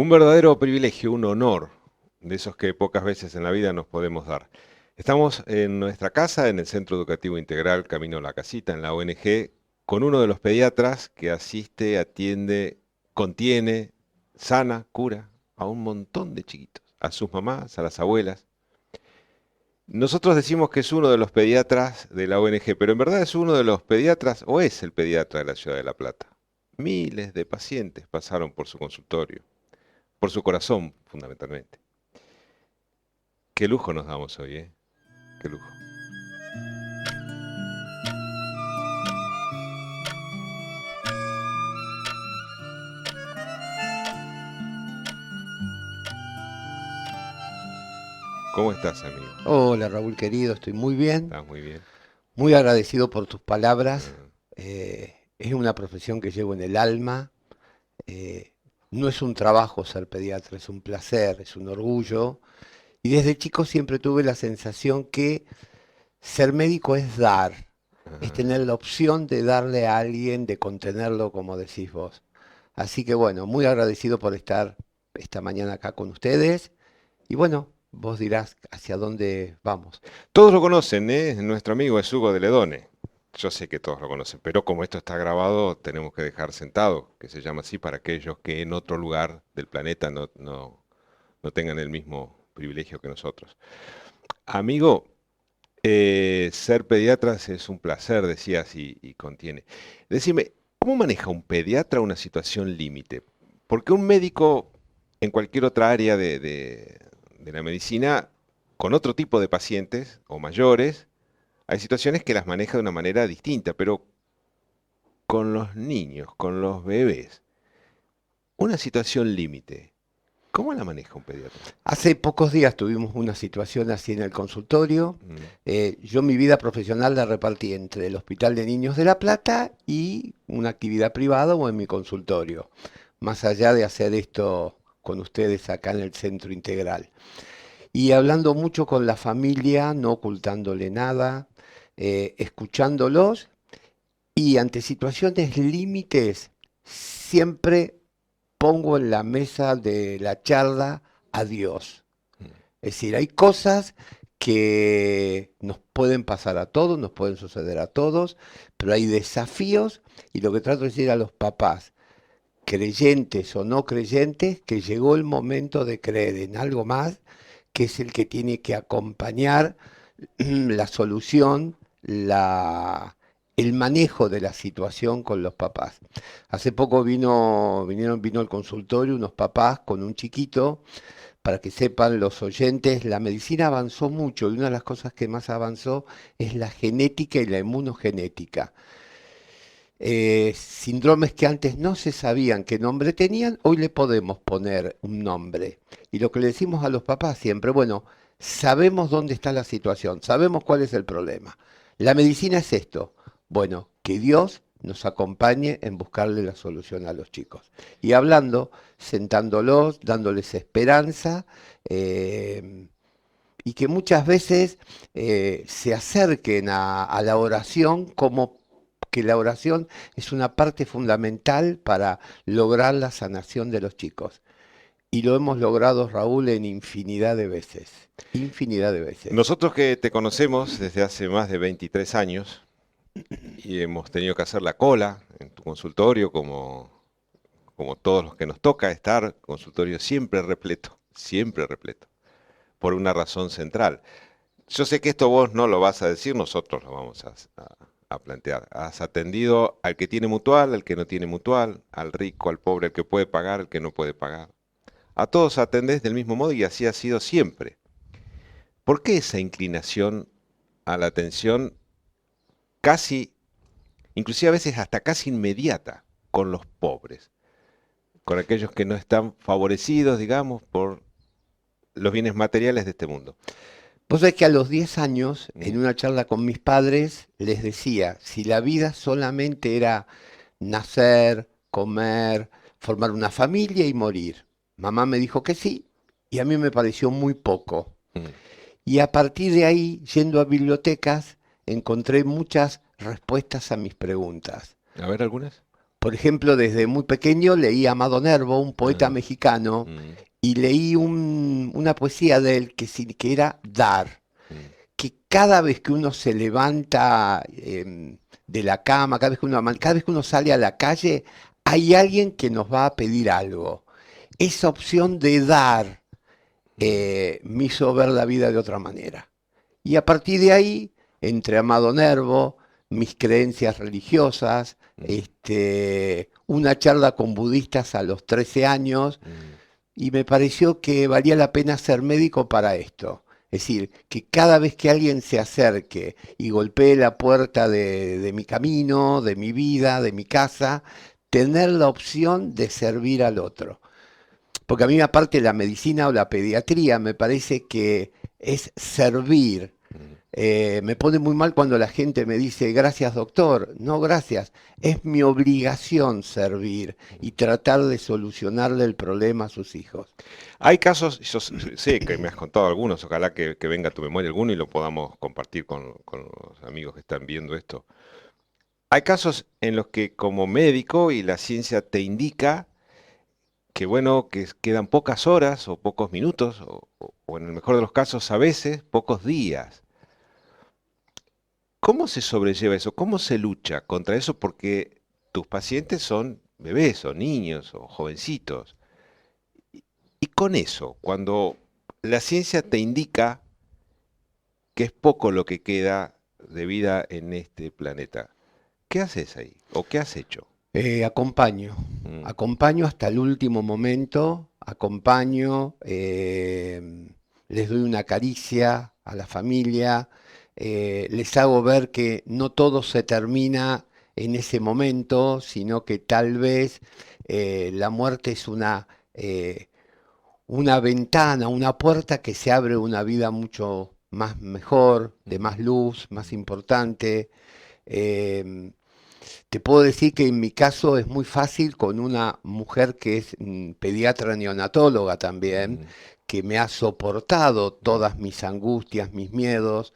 Un verdadero privilegio, un honor, de esos que pocas veces en la vida nos podemos dar. Estamos en nuestra casa, en el Centro Educativo Integral Camino a la Casita, en la ONG, con uno de los pediatras que asiste, atiende, contiene, sana, cura a un montón de chiquitos, a sus mamás, a las abuelas. Nosotros decimos que es uno de los pediatras de la ONG, pero en verdad es uno de los pediatras, o es el pediatra de la Ciudad de La Plata. Miles de pacientes pasaron por su consultorio, por su corazón, fundamentalmente. Qué lujo nos damos hoy, ¿eh? Qué lujo. ¿Cómo estás, amigo? Hola Raúl querido, estoy muy bien, ¿Estás muy bien? muy agradecido por tus palabras. Ah, Es una profesión que llevo en el alma. eh, no es un trabajo ser pediatra, es un placer, es un orgullo. Y desde chico siempre tuve la sensación que ser médico es dar, es ajá. tener la opción de darle a alguien, de contenerlo, como decís vos. Así que bueno, muy agradecido por estar esta mañana acá con ustedes. Y bueno, vos dirás hacia dónde vamos. Todos lo conocen, ¿eh? Nuestro amigo es Hugo de Ledone. Yo sé que todos lo conocen, pero como esto está grabado, tenemos que dejar sentado, que se llama así para aquellos que en otro lugar del planeta no tengan el mismo privilegio que nosotros. Amigo, ser pediatras es un placer, decías, y contiene. Decime, ¿cómo maneja un pediatra una situación límite? Porque un médico en cualquier otra área de la medicina, con otro tipo de pacientes o mayores, hay situaciones que las maneja de una manera distinta, pero con los niños, con los bebés, una situación límite, ¿cómo la maneja un pediatra? Hace pocos días tuvimos una situación así en el consultorio. Mm, Yo mi vida profesional la repartí entre el Hospital de Niños de La Plata y una actividad privada o en mi consultorio, más allá de hacer esto con ustedes acá en el Centro Integral. Y hablando mucho con la familia, no ocultándole nada, escuchándolos y ante situaciones límites, siempre pongo en la mesa de la charla a Dios. mm. Es decir, hay cosas que nos pueden pasar a todos, nos pueden suceder a todos, pero hay desafíos y lo que trato de decir a los papás, creyentes o no creyentes, que llegó el momento de creer en algo más, que es el que tiene que acompañar la solución, el manejo de la situación con los papás. Hace poco vino al consultorio unos papás con un chiquito. Para que sepan los oyentes, la medicina avanzó mucho y una de las cosas que más avanzó es la genética y la inmunogenética. Síndromes que antes no se sabían qué nombre tenían, hoy le podemos poner un nombre. Y lo que le decimos a los papás siempre, bueno, sabemos dónde está la situación, sabemos cuál es el problema. La medicina es esto. Bueno, que Dios nos acompañe en buscarle la solución a los chicos. Y hablando, sentándolos, dándoles esperanza, eh, y que muchas veces se acerquen a la oración como que la oración es una parte fundamental para lograr la sanación de los chicos. Y lo hemos logrado, Raúl, en infinidad de veces. Infinidad de veces. Nosotros que te conocemos desde hace más de 23 años y hemos tenido que hacer la cola en tu consultorio como todos los que nos toca estar, consultorio siempre repleto, por una razón central. Yo sé que esto vos no lo vas a decir, nosotros lo vamos a plantear. Has atendido al que tiene mutual, al que no tiene mutual, al rico, al pobre, al que puede pagar, al que no puede pagar. A todos atendés del mismo modo y así ha sido siempre. ¿Por qué esa inclinación a la atención casi, inclusive a veces hasta casi inmediata con los pobres, con aquellos que no están favorecidos, digamos, por los bienes materiales de este mundo? Vos sabés que a los 10 años, en Mm, una charla con mis padres, les decía, si la vida solamente era nacer, comer, formar una familia y morir. Mamá me dijo que sí, y a mí me pareció muy poco. mm. Y a partir de ahí, yendo a bibliotecas, encontré muchas respuestas a mis preguntas. A ver algunas. Por ejemplo, desde muy pequeño leí a Amado Nervo, un poeta Ajá. mexicano, Mm, y leí una poesía de él que era dar, mm, que cada vez que uno se levanta de la cama, cada vez que uno sale a la calle, hay alguien que nos va a pedir algo. Esa opción de dar mm, me hizo ver la vida de otra manera. Y a partir de ahí, entre Amado Nervo, mis creencias religiosas, mm, una charla con budistas a los 13 años, mm. y me pareció que valía la pena ser médico para esto. Es decir, que cada vez que alguien se acerque y golpee la puerta de mi camino, de mi vida, de mi casa, tener la opción de servir al otro. Porque a mí aparte la medicina o la pediatría me parece que es servir. Mm. Me pone muy mal cuando la gente me dice, gracias doctor. No, gracias. Es mi obligación servir y tratar de solucionarle el problema a sus hijos. Hay casos, sé que me has contado algunos, ojalá que venga a tu memoria alguno y lo podamos compartir con los amigos que están viendo esto. Hay casos en los que como médico y la ciencia te indica que bueno, que quedan pocas horas o pocos minutos, o en el mejor de los casos a veces pocos días. ¿Cómo se sobrelleva eso? ¿Cómo se lucha contra eso? Porque tus pacientes son bebés o niños o jovencitos. Y con eso, cuando la ciencia te indica que es poco lo que queda de vida en este planeta, ¿qué haces ahí? ¿O qué has hecho? Acompaño, Mm, acompaño hasta el último momento, acompaño, les doy una caricia a la familia, les hago ver que no todo se termina en ese momento, sino que tal vez la muerte es una ventana, una puerta que se abre a una vida mucho más mejor, de mm, más luz, más mm, importante. Em, Te puedo decir que en mi caso es muy fácil con una mujer que es pediatra neonatóloga también, mm, que me ha soportado mm, todas mis angustias, mis miedos.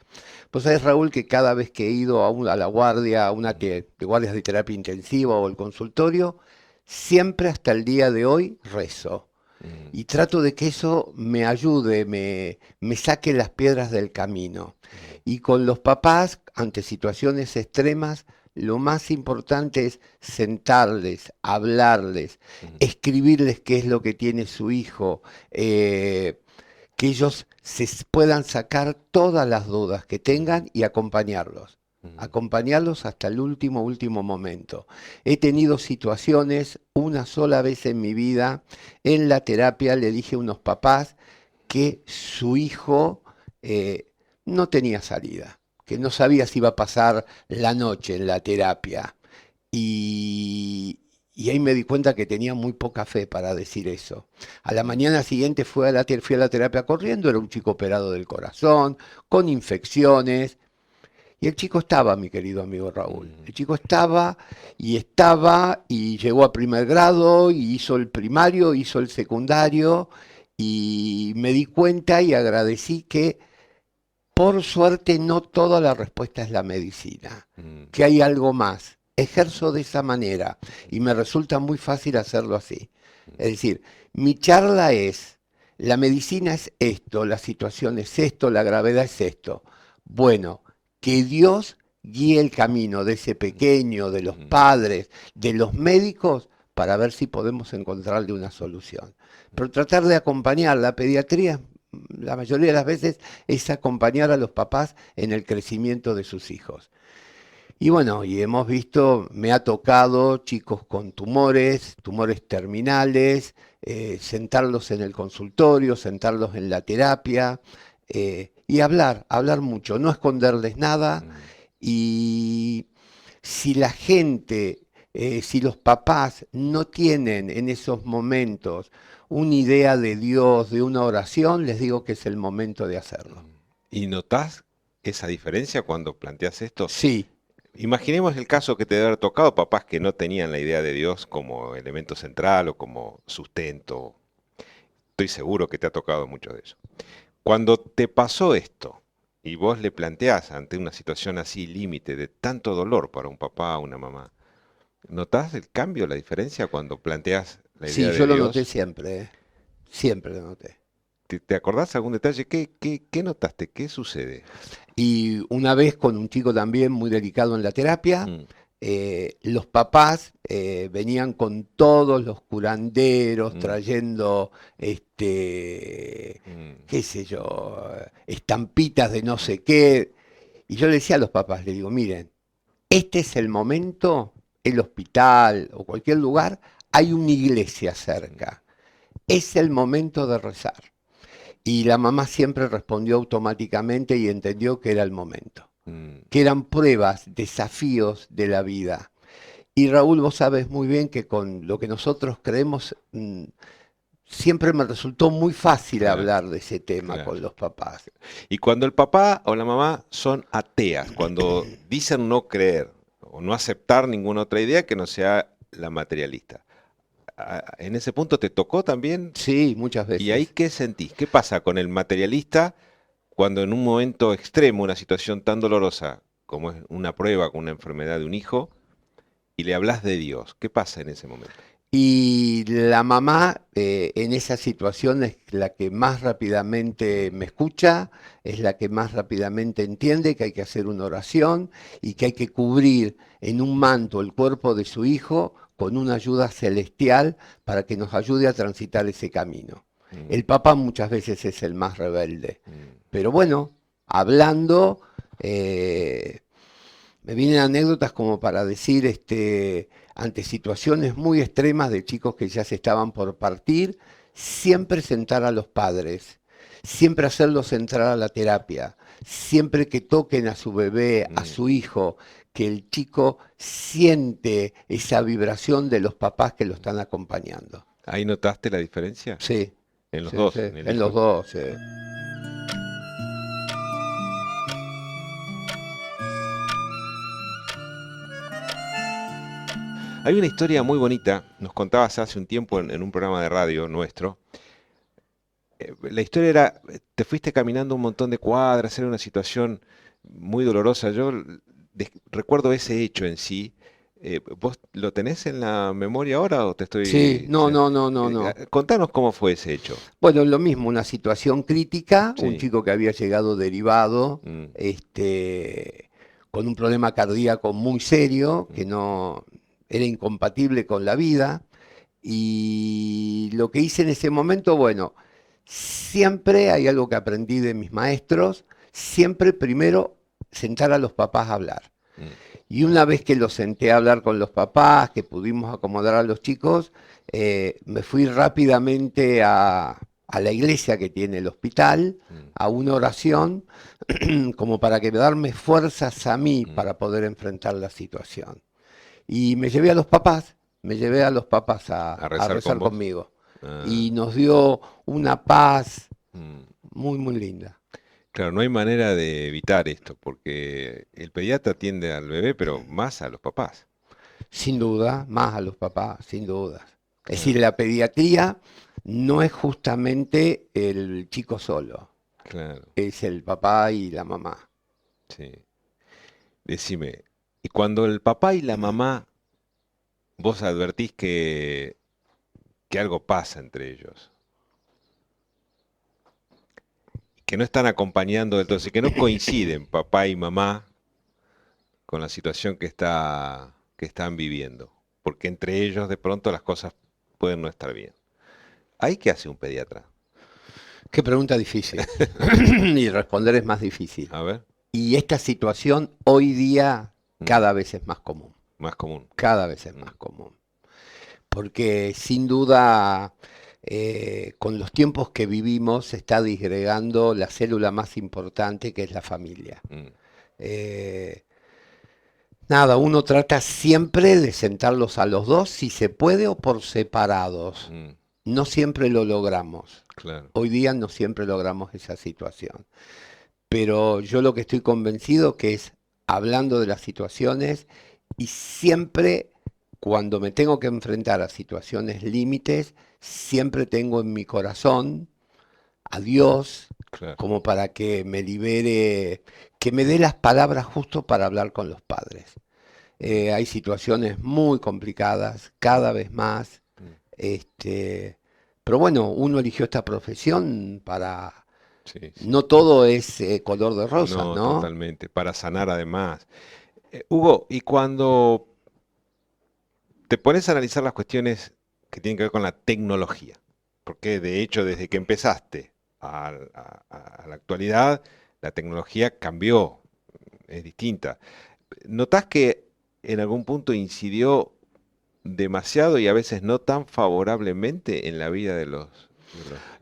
Pues sabes, Raúl, que cada vez que he ido a la guardia, a una mm, de guardias de terapia intensiva o el consultorio, siempre hasta el día de hoy rezo. mm, Y trato de que eso me ayude, me saque las piedras del camino. mm, Y con los papás, ante situaciones extremas, lo más importante es sentarles, hablarles, mm, escribirles qué es lo que tiene su hijo, que ellos puedan sacar todas las dudas que mm, tengan y acompañarlos. mm, Acompañarlos hasta el último momento. He tenido situaciones, una sola vez en mi vida, en la terapia le dije a unos papás que su hijo eh, no tenía salida, que no sabía si iba a pasar la noche en la terapia. Y, y ahí me di cuenta que tenía muy poca fe para decir eso. A la mm, mañana siguiente fui a la terapia corriendo, era un chico operado del corazón, con infecciones. Y el chico estaba, mi querido amigo Raúl. mm. El chico estaba y llegó a primer grado y hizo el primario, hizo el secundario y me di cuenta y agradecí que por suerte no toda la respuesta es la medicina, Mm, que hay algo más. Ejerzo de esa manera y me resulta muy fácil hacerlo así. Es decir, mi charla es, la medicina es esto, la situación es esto, la gravedad es esto. Bueno, que Dios guíe el camino de ese pequeño, de los mm, padres, de los médicos, para ver si podemos encontrarle una solución. Pero tratar de acompañar la pediatría, la mayoría de las veces, es acompañar a los papás en el crecimiento de sus hijos. Y bueno, y hemos visto, me ha tocado chicos con tumores, tumores terminales, sentarlos en el consultorio, sentarlos en la terapia y hablar mucho, no esconderles nada. mm, Y si la gente, si los papás no tienen en esos momentos una idea de Dios, de una oración, les digo que es el momento de hacerlo. mm. ¿Y notás esa diferencia cuando planteas esto? Sí, Imaginemos el caso que te debe haber tocado papás que no tenían la idea de Dios como elemento central o como sustento. Estoy seguro que te ha tocado mucho de eso. Cuando te pasó esto y vos le planteás ante una situación así límite de tanto dolor para un papá o una mamá, ¿Notás el cambio, la diferencia cuando planteas la idea Sí, de yo lo noté Dios? siempre, ¿eh? Siempre lo noté. ¿Te acordás algún detalle? ¿Qué notaste? ¿Qué sucede? Y una vez con un chico también muy delicado en la terapia, Mm, los papás venían con todos los curanderos mm, trayendo, mm, qué sé yo, estampitas de no sé qué. Y yo le decía a los papás, le digo, miren, este es el momento, el hospital o cualquier lugar, hay una iglesia cerca. Es el momento de rezar. Y la mamá siempre respondió automáticamente y entendió que era el momento, mm. que eran pruebas, desafíos de la vida. Y Raúl, vos sabes muy bien que con lo que nosotros creemos, siempre me resultó muy fácil Claro, hablar de ese tema claro. con los papás. Y cuando el papá o la mamá son ateas, cuando dicen no creer o no aceptar ninguna otra idea que no sea la materialista, en ese punto te tocó también. Sí, muchas ¿Y ahí veces. qué sentís? ¿Qué pasa con el materialista cuando en un momento extremo, una situación tan dolorosa como es una prueba con una enfermedad de un hijo, y le hablas de Dios? ¿Qué pasa en ese momento? Y la mamá en esa situación es la que más rápidamente Mm, me escucha, es la que más rápidamente entiende que hay que hacer una oración y que hay que cubrir en un manto el cuerpo de su hijo con una ayuda celestial para que nos ayude a transitar ese camino. mm, El papá muchas veces es el más rebelde, mm, pero bueno, hablando, eh, me vienen anécdotas como para decir, ante situaciones muy extremas de chicos que ya se estaban por partir, siempre sentar a los padres, siempre hacerlos entrar a la terapia, siempre que toquen a su bebé, a mm. su hijo, que el chico siente esa vibración de los papás que lo están acompañando. ¿Ahí notaste la diferencia? Sí, En los sí, dos, sí, en el en hijo. los dos. Sí. Hay una historia muy bonita, nos contabas hace un tiempo en un programa de radio nuestro. La historia era, te fuiste caminando un montón de cuadras, era una situación muy dolorosa. Yo recuerdo ese hecho en sí. ¿Vos lo tenés en la memoria ahora o te Sí, estoy... no, no, no, no, no. Contanos cómo fue ese hecho. Bueno, lo mismo, una situación crítica, un Sí. chico que había llegado derivado, Mm, con un problema cardíaco muy serio, que mm, no era incompatible con la vida. Y lo que hice en ese momento, bueno, siempre hay algo que aprendí de mis maestros, siempre primero sentar a los papás a hablar. mm, Y una vez que los senté a hablar con los papás, que pudimos acomodar a los chicos, me fui rápidamente a la iglesia que tiene el hospital, mm, a una oración, como para que darme fuerzas a mí mm. para poder enfrentar la situación. Y me llevé a los papás, me llevé a los papás A a rezar con rezar vos. conmigo. Ah, Y nos dio una paz mm. muy, muy linda. Claro, no hay manera de evitar esto, porque el pediatra atiende al bebé, pero más a los papás. Sin duda, más a los papás, sin dudas. Es Claro, decir, la pediatría no es justamente el chico solo, claro, es el papá y la mamá. sí. Decime, y cuando el papá y la mamá, vos advertís que algo pasa entre ellos, que no están acompañando del todo, así que no coinciden papá y mamá con la situación que están viviendo, porque entre ellos de pronto las cosas pueden no estar bien. ¿Ahí qué hace un pediatra? Qué pregunta difícil. Y responder es más difícil. A ver, Y esta situación hoy día mm, cada vez es más común, más común. cada vez es Mm, más común. Porque sin duda, con los tiempos que vivimos, se está disgregando la célula más importante que es la familia. mm, Eh, Nada, uno trata siempre de sentarlos a los dos, si se puede o por separados. mm, No siempre lo logramos. claro. Hoy día no siempre logramos esa situación. Pero yo lo que estoy convencido que es hablando de las situaciones y siempre cuando me tengo que enfrentar a situaciones límites, siempre tengo en mi corazón a Dios Claro. como para que me libere, que me dé las palabras justo para hablar con los padres. Hay situaciones muy complicadas, cada vez más. mm, Este, pero bueno, uno eligió esta profesión para... sí, sí. No todo es color de rosas, No, ¿no? totalmente. Para sanar además. Hugo, y cuando te pones a analizar las cuestiones que tienen que ver con la tecnología, porque de hecho desde que empezaste a la actualidad, la tecnología cambió, es distinta. ¿Notás que en algún punto incidió demasiado y a veces no tan favorablemente en la vida de los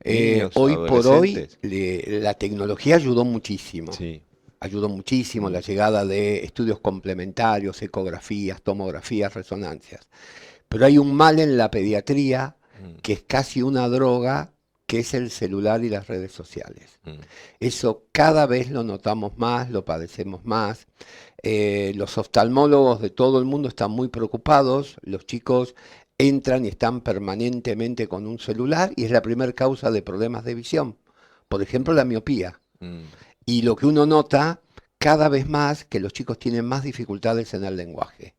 niños, Hoy por hoy adolescentes? la tecnología ayudó muchísimo. Sí. Ayudó muchísimo la Mm, llegada de estudios complementarios, ecografías, tomografías, resonancias. Pero hay un mal en la pediatría mm, que es casi una droga, que es el celular y las redes sociales. mm, Eso cada vez lo notamos más, lo padecemos más. Los oftalmólogos de todo el mundo están muy preocupados. Los chicos entran y están permanentemente con un celular y es la primera causa de problemas de visión. Por ejemplo, la miopía. mm. Y lo que uno nota cada vez más que los chicos tienen más dificultades en el lenguaje,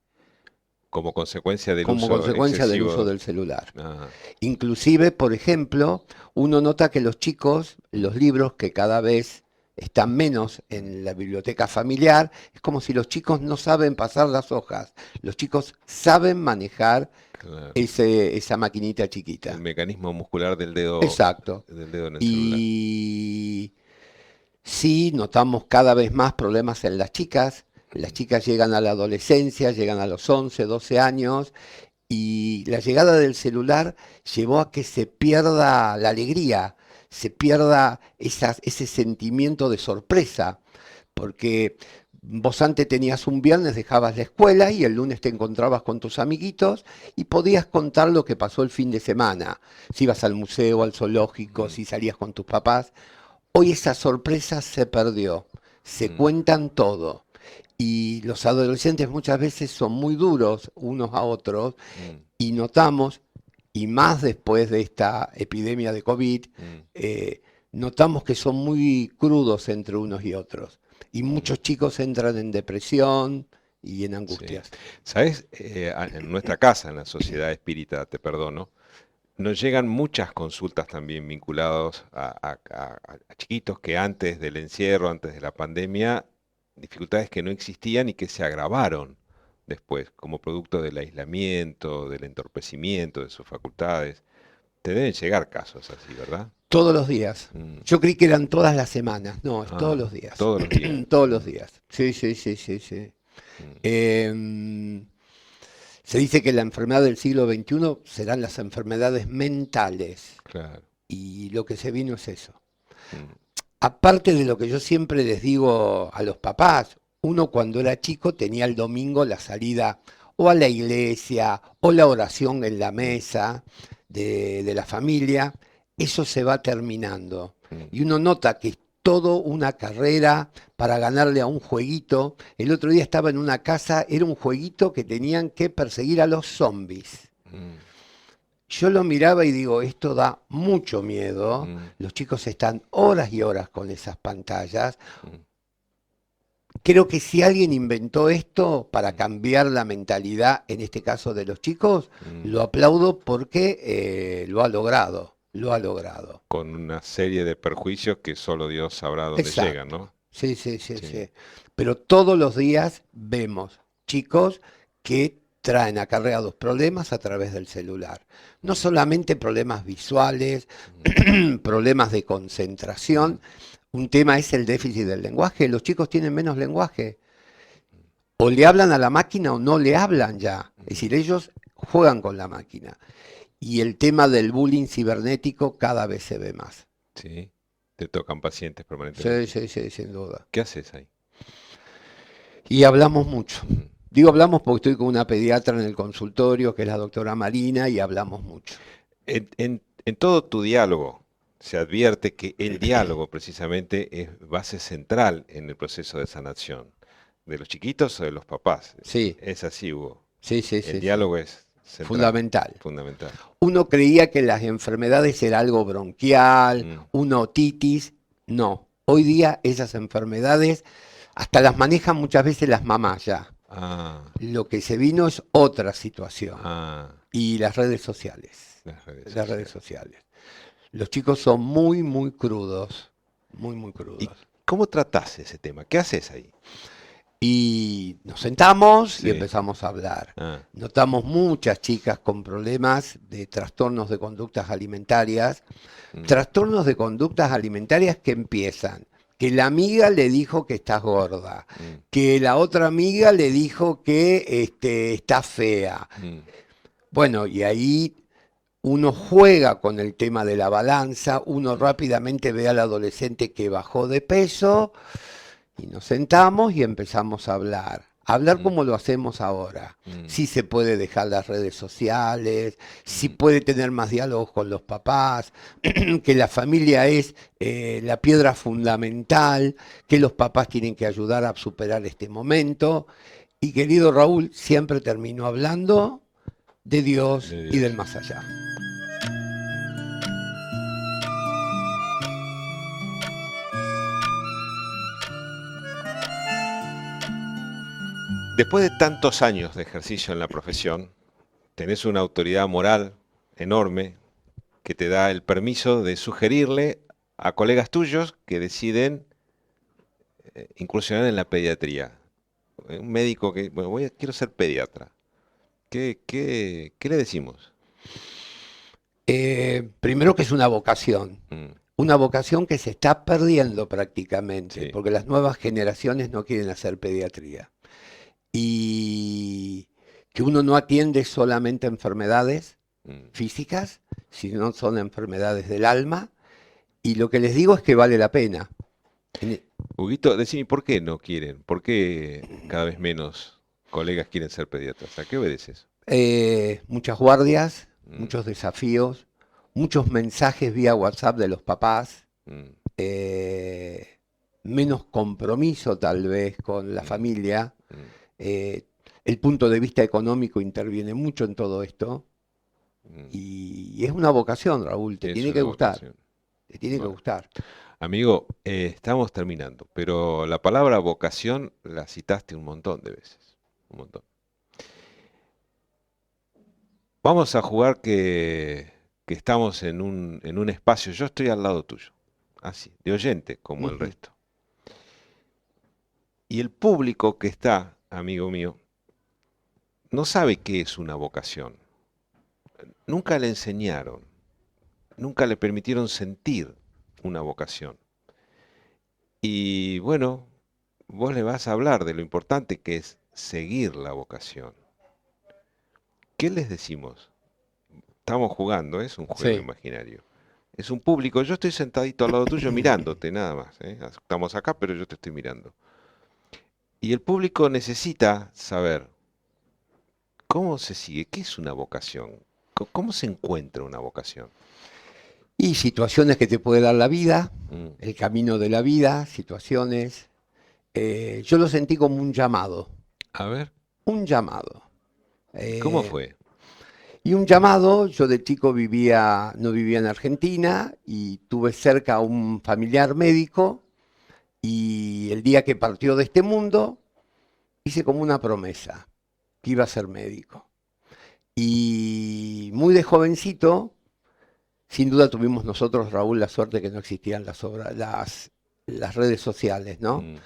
Como consecuencia del como uso consecuencia del uso excesivo. del celular. Ah, Inclusive, por ejemplo, uno nota que los chicos, los libros que cada vez están menos mm, en la biblioteca familiar, es como si los chicos no saben pasar las hojas. Los chicos saben manejar claro. esa maquinita El chiquita. mecanismo muscular Exacto. del dedo en el celular. Y sí, notamos cada vez más problemas en las chicas. Las Mm, chicas llegan a la adolescencia, llegan a los 11, 12 años y la llegada del celular llevó a que se pierda la alegría, se pierda ese sentimiento de sorpresa, porque vos antes tenías un viernes, dejabas la escuela y el lunes te encontrabas con tus amiguitos y podías contar lo que pasó el fin de semana, si ibas al museo, al zoológico, mm, si salías con tus papás. Hoy esa sorpresa se perdió, se mm, cuentan todo. Y los adolescentes muchas veces son muy duros unos a otros mm, y notamos, y más después de esta epidemia de COVID, mm, notamos que son muy crudos entre unos y otros. Y mm. muchos chicos entran en depresión y en Sí. angustias. ¿Sabes? En nuestra casa, en la Sociedad Espírita, te perdono, nos llegan muchas consultas también vinculados a chiquitos que antes del encierro, antes de la pandemia, dificultades que no existían y que se agravaron después, como producto del aislamiento, del entorpecimiento de sus facultades. Te deben llegar casos así, ¿verdad? Todos los días. Mm. Yo creí que eran todas las semanas. No, es todos Ah, los días. todos los días. Todos los Mm, días. Sí, sí, sí, sí, sí. mm, Em, Se dice que la enfermedad del siglo XXI serán las enfermedades mentales claro. y lo que se vino es eso. Mm, Aparte de lo que yo siempre les digo a los papás, uno cuando era chico tenía el domingo la salida o a la iglesia o la oración en la mm, mesa de la familia, eso se va terminando. mm, Y uno nota que es todo una carrera para ganarle a un jueguito. El otro día estaba en una casa, era un jueguito que tenían que perseguir a los zombies. mm, Yo lo miraba y digo, esto da mucho miedo. mm, Los chicos están horas y horas con esas pantallas. mm, Creo que si alguien inventó esto para mm, cambiar la mentalidad, en este caso de los chicos, mm. lo aplaudo porque lo ha logrado. Lo ha logrado. Con una serie de perjuicios que solo Dios sabrá dónde llegan, Exacto. ¿no? Sí, sí, sí, Sí. sí. Pero todos los días vemos chicos que traen acarreados problemas a través del celular. No Mm, solamente problemas visuales, mm, problemas de mm, concentración. Un tema es el déficit del lenguaje. Los chicos tienen menos lenguaje. O le hablan a la máquina o no le hablan ya. Es mm, decir, ellos juegan con la máquina. Y el tema del bullying cibernético cada vez se ve más. sí. Te tocan pacientes Sí, permanentemente. sí, sí, sin duda. ¿Qué haces ahí? Y hablamos mucho. Mm. Digo hablamos porque estoy con una pediatra en el consultorio, que es la doctora Marina, y hablamos mucho. En todo tu diálogo se advierte que el diálogo precisamente es base central en el proceso de sanación, de los chiquitos o de los papás. Sí, Es así, Hugo. sí, sí, El sí, sí. diálogo es central, Fundamental. fundamental. Uno creía que las enfermedades era algo bronquial, Mm, una otitis. No. Hoy día esas enfermedades hasta las manejan muchas veces las mamás ya. Ah, Lo que se vino es otra situación. ah, Y las redes sociales. las redes Las redes sociales. sociales. Los chicos son muy, muy crudos. Muy, muy ¿Y crudos. cómo tratás ese tema? ¿Qué haces ahí? Y nos sentamos y Sí. empezamos a hablar. Ah, Notamos muchas chicas con problemas de trastornos de conductas alimentarias. mm, Trastornos de conductas alimentarias que empiezan. Que la amiga le dijo que estás gorda. mm, Que la otra amiga le dijo que está fea. mm, Bueno, y ahí uno juega con el tema de la balanza, uno mm, rápidamente ve al adolescente que bajó de peso y nos sentamos y empezamos a hablar. Hablar mm, como lo hacemos ahora. mm, Si se puede dejar las redes sociales, si mm. puede tener más diálogos con los papás, que la familia es la piedra fundamental, que los papás tienen que ayudar a superar este momento. Y querido Raúl, siempre terminó hablando de Dios De y del Dios. más allá. Después de tantos años de ejercicio en la profesión, tenés una autoridad moral enorme que te da el permiso de sugerirle a colegas tuyos que deciden incursionar en la pediatría. Un médico que, bueno, quiero ser pediatra. ¿Qué le decimos? Primero que es Mm, una vocación que se está perdiendo prácticamente, sí. porque las nuevas generaciones no quieren hacer pediatría. Y que uno no atiende solamente enfermedades Mm. físicas, sino son enfermedades del alma. Y lo que les digo es que vale la pena. En- Huguito, decime, ¿por qué no quieren? ¿Por qué cada vez menos colegas quieren ser pediatras? ¿A qué obedeces? Muchas guardias, Mm, muchos desafíos, muchos mensajes vía WhatsApp de los papás, mm, eh, menos compromiso tal vez con la mm, familia. mm, eh, el punto de vista económico interviene mucho en todo esto mm. y es una vocación, Raúl, te Es tiene que una gustar, vocación. te tiene que Bueno, gustar. amigo, estamos terminando, pero la palabra vocación la citaste un montón de veces, un montón. Vamos a jugar que estamos en un espacio, yo estoy al lado tuyo, así, de oyente como el Ujú. resto. Y el público que está, amigo mío, no sabe qué es una vocación. Nunca le enseñaron, nunca le permitieron sentir una vocación. Y bueno, vos le vas a hablar de lo importante que es seguir la vocación. ¿Qué les decimos? Estamos jugando, es un juego Sí. imaginario. Es un público, yo estoy sentadito al lado tuyo mirándote, nada más, ¿eh? Estamos acá, pero yo te estoy mirando. Y el público necesita saber cómo se sigue, qué es una vocación, cómo se encuentra una vocación. Y situaciones que te puede dar la vida, Mm. el camino de la vida, situaciones. Yo lo sentí como un llamado, A ver, un llamado. ¿y cómo Eh, fue? y un llamado, yo de chico vivía, no vivía en Argentina y tuve cerca a un familiar médico y el día que partió de este mundo hice como una promesa, que iba a ser médico. Y muy de jovencito, sin duda tuvimos nosotros, Raúl, la suerte que no existían las redes sociales, ¿no? Mm,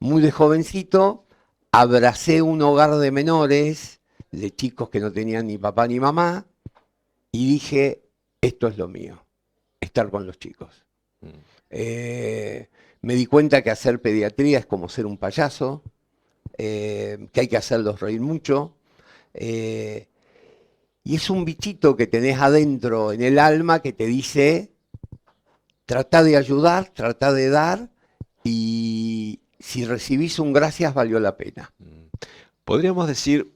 Muy de jovencito, abracé un hogar de menores, de chicos que no tenían ni papá ni mamá, y dije, esto es lo mío, estar con los chicos. mm, Eh, Me di cuenta que hacer pediatría es como ser un payaso, que hay que hacerlos reír mucho. eh, y es un bichito que tenés adentro en el alma que te dice, trata de ayudar, trata de dar, y si recibís un gracias valió la pena. mm. Podríamos decir,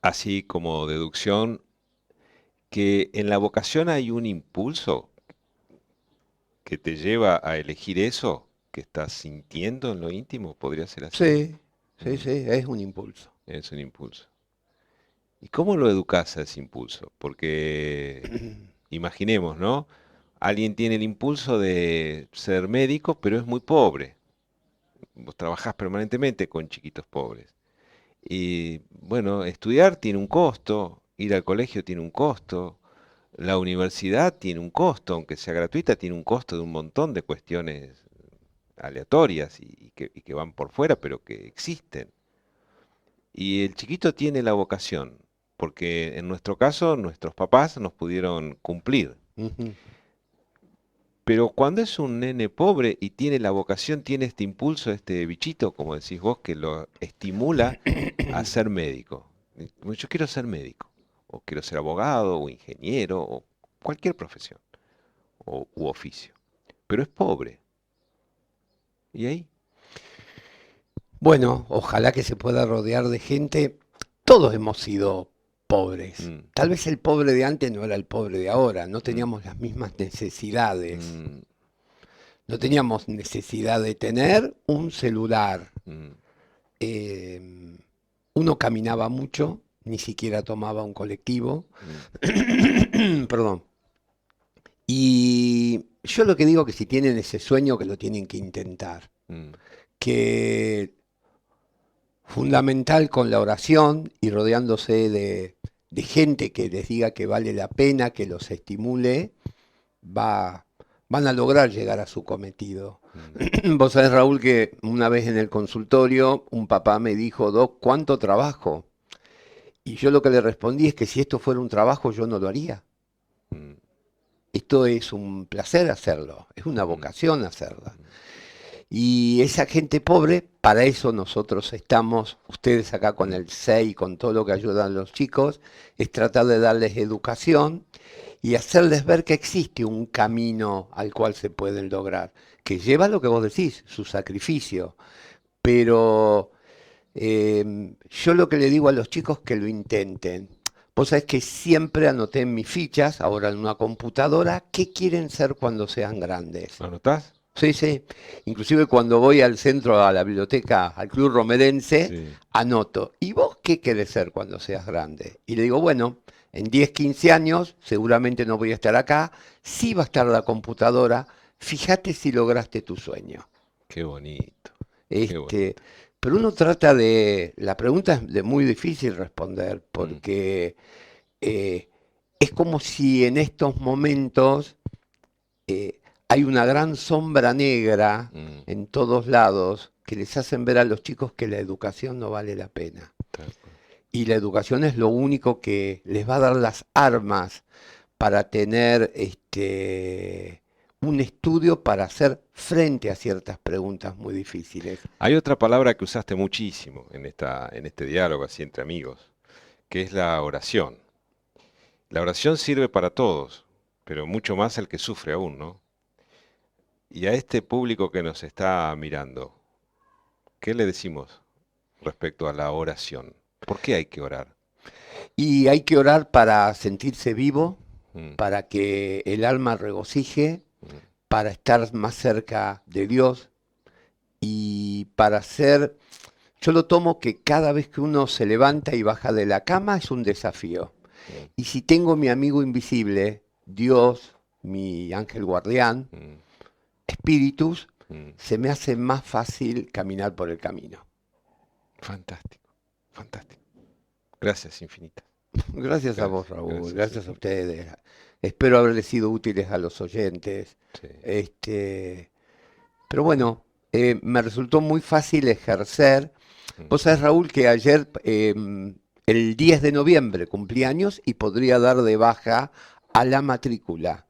así como deducción, que en la vocación hay un impulso que te lleva a elegir eso que estás sintiendo en lo íntimo, podría ser así. Sí, sí, Mm, sí, es un impulso. es un impulso. ¿Y cómo lo educas a ese impulso? Porque imaginemos, ¿no? Alguien tiene el impulso de ser médico, pero es muy pobre. Vos trabajás permanentemente con chiquitos pobres. Y bueno, estudiar tiene un costo, ir al colegio tiene un costo, la universidad tiene un costo, aunque sea gratuita, tiene un costo de un montón de cuestiones aleatorias y que van por fuera, pero que existen. Y el chiquito tiene la vocación, porque en nuestro caso nuestros papás nos pudieron cumplir. Ujú. Pero cuando es un nene pobre y tiene la vocación, tiene este impulso, este bichito, como decís vos, que lo estimula a ser médico. Como yo quiero ser médico, o quiero ser abogado, o ingeniero, o cualquier profesión, u oficio. Pero es pobre. ¿Y ahí? Bueno, ojalá que se pueda rodear de gente. Todos hemos sido pobres. Mm, Tal vez el pobre de antes no era el pobre de ahora, no mm, teníamos las mismas necesidades. mm, No teníamos necesidad de tener un celular. mm, Eh, Uno caminaba mucho, ni siquiera tomaba un colectivo. mm, Perdón. Y yo lo que digo que si tienen ese sueño, que lo tienen que intentar. mm, Que fundamental con la oración y rodeándose de gente que les diga que vale la pena, que los estimule, van a lograr llegar a su cometido. mm. Vos sabés, Raúl, que una vez en el consultorio un papá me dijo, Doc, ¿cuánto trabajo? Y yo lo que le respondí es que si esto fuera un trabajo yo no lo haría. Mm, Esto es un placer hacerlo, es una ujú, vocación hacerla. mm. Y esa gente pobre, para eso nosotros estamos, ustedes acá con Mm, el SEI, con todo lo que ayudan los chicos, es tratar de darles educación y hacerles ver que existe un camino al cual se pueden lograr, que lleva lo que vos decís, su sacrificio. Pero yo lo que le digo a los chicos que lo intenten. Vos sabés que siempre anoté en mis fichas, ahora en una computadora, qué quieren ser cuando sean grandes. ¿Lo anotás? Sí, sí. Inclusive cuando voy al centro, a la biblioteca, al Club Romerense, Sí. anoto. ¿Y vos qué querés ser cuando seas grande? Y le digo, bueno, en 10, 15 años seguramente no voy a estar acá, sí va a estar la computadora, fíjate si lograste tu sueño. Qué bonito, qué Este, bonito. pero uno trata de, la pregunta es de muy difícil responder, Mm, porque eh, es como si en estos momentos hay una gran sombra negra mm, en todos lados que les hacen ver a los chicos que la educación no vale la pena. tal cual. Y la educación es lo único que les va a dar las armas para tener un estudio para hacer frente a ciertas preguntas muy difíciles. Hay otra palabra que usaste muchísimo en este diálogo así entre amigos, que es la oración. La oración sirve para todos, pero mucho más el que sufre aún, ¿no? Y a este público que nos está mirando, ¿qué le decimos respecto a la oración? ¿Por qué hay que orar? Y hay que orar para sentirse vivo, Mm, para que el alma regocije, mm, para estar más cerca de Dios y para ser, yo lo tomo que cada vez que uno se levanta y baja de la cama es un desafío. mm, Y si tengo mi amigo invisible, Dios, mi ángel guardián, mm, espíritus, mm. se me hace más fácil caminar por el camino. Fantástico, fantástico. Gracias infinitas. Gracias a vos, Gracias, Raúl, gracias gracias a infinitas. ustedes. Espero haberles sido útiles a los oyentes. Sí. Este, pero bueno, me resultó muy fácil ejercer. Mm. Vos sabés, Raúl, que ayer, el 10 de noviembre, cumplí años y podría dar de baja a la matrícula.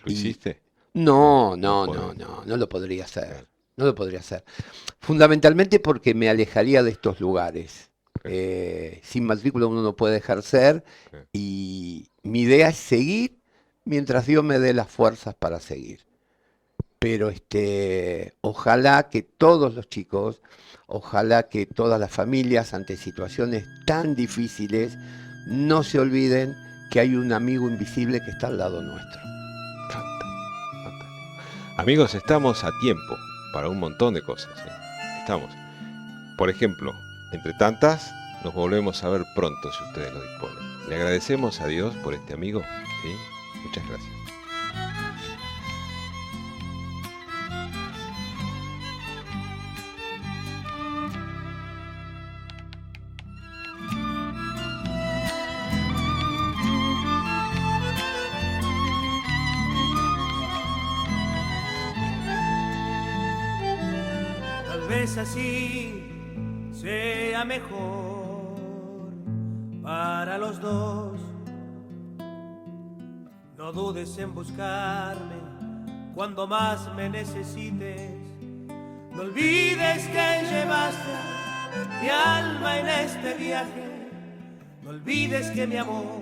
¿Lo Y hiciste? No, no, no no, no, podés. no, no lo podría hacer. Claro, No lo podría hacer. Fundamentalmente porque me alejaría de estos lugares. claro, Sin matrícula uno no puede ejercer claro. y mi idea es seguir mientras Dios me dé las fuerzas para seguir. Pero ojalá que todos los chicos, ojalá que todas las familias ante situaciones tan difíciles no se olviden que hay un amigo invisible que está al lado nuestro. Fantástico, fantástico. Amigos, estamos a tiempo para un montón de cosas, ¿eh? Estamos. Por ejemplo, entre tantas, nos volvemos a ver pronto si ustedes lo disponen. Le agradecemos a Dios por este amigo, ¿sí? Muchas gracias. vez así sea mejor para los dos. No dudes en buscarme cuando más me necesites. No olvides que llevaste mi alma en este viaje. No olvides que mi amor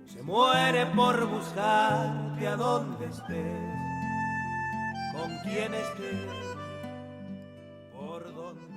se muere por buscarte a donde estés, con quien estés, por donde